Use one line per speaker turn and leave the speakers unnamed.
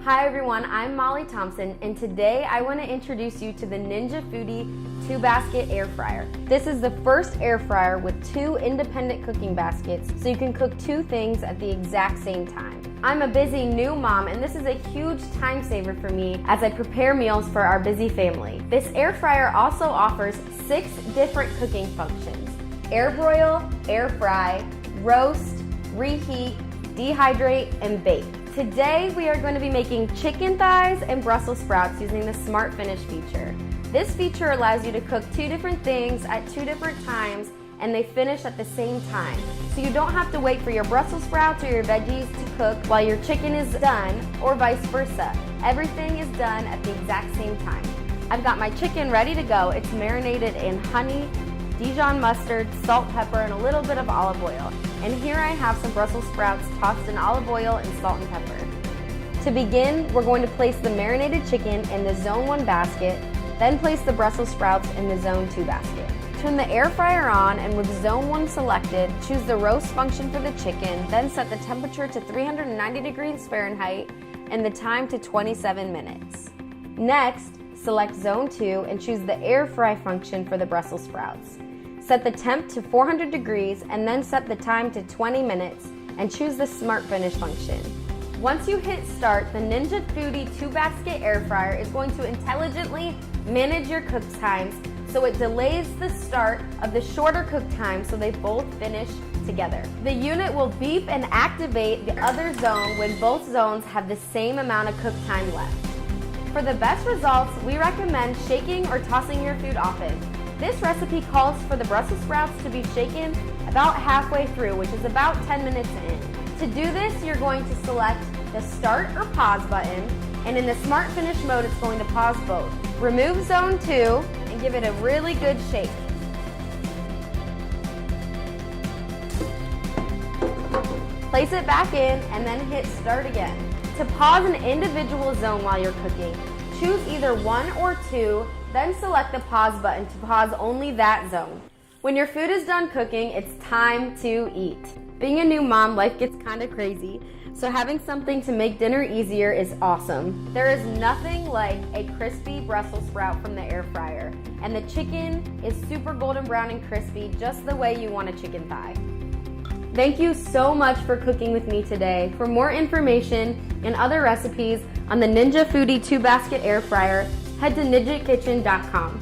Hi everyone, I'm Molly Thompson, and today I want to introduce you to the Ninja Foodie 2-basket air fryer. This is the first air fryer with 2 independent cooking baskets, so you can cook 2 things at the exact same time. I'm a busy new mom, and this is a huge time saver for me as I prepare meals for our busy family. This air fryer also offers 6 different cooking functions: air broil, air fry, roast, reheat, dehydrate, and bake. Today we are going to be making chicken thighs and Brussels sprouts using the Smart Finish feature. This feature allows you to cook 2 different things at 2 different times, and they finish at the same time. So you don't have to wait for your Brussels sprouts or your veggies to cook while your chicken is done, or vice versa. Everything is done at the exact same time. I've got my chicken ready to go. It's marinated in honey, Dijon mustard, salt, pepper, and a little bit of olive oil. And here I have some Brussels sprouts tossed in olive oil and salt and pepper. To begin, we're going to place the marinated chicken in the Zone 1 basket, then place the Brussels sprouts in the Zone 2 basket. Turn the air fryer on, and with Zone 1 selected, choose the roast function for the chicken, then set the temperature to 390 degrees Fahrenheit and the time to 27 minutes. Next, select Zone 2 and choose the air fry function for the Brussels sprouts. Set the temp to 400 degrees and then set the time to 20 minutes and choose the Smart Finish function. Once you hit start, the Ninja Foodie 2-basket air fryer is going to intelligently manage your cook times, so it delays the start of the shorter cook time so they both finish together. The unit will beep and activate the other zone when both zones have the same amount of cook time left. For the best results, we recommend shaking or tossing your food often. This recipe calls for the Brussels sprouts to be shaken about halfway through, which is about 10 minutes in. To do this, you're going to select the start or pause button, and in the Smart Finish mode, it's going to pause both. Remove Zone 2 and give it a really good shake. Place it back in and then hit start again. To pause an individual zone while you're cooking, choose either 1 or 2, then select the pause button to pause only that zone. When your food is done cooking, it's time to eat. Being a new mom, life gets kind of crazy, so having something to make dinner easier is awesome. There is nothing like a crispy Brussels sprout from the air fryer, and the chicken is super golden brown and crispy, just the way you want a chicken thigh. Thank you so much for cooking with me today. For more information and other recipes on the Ninja Foodie 2-basket air fryer, head to ninjakitchen.com.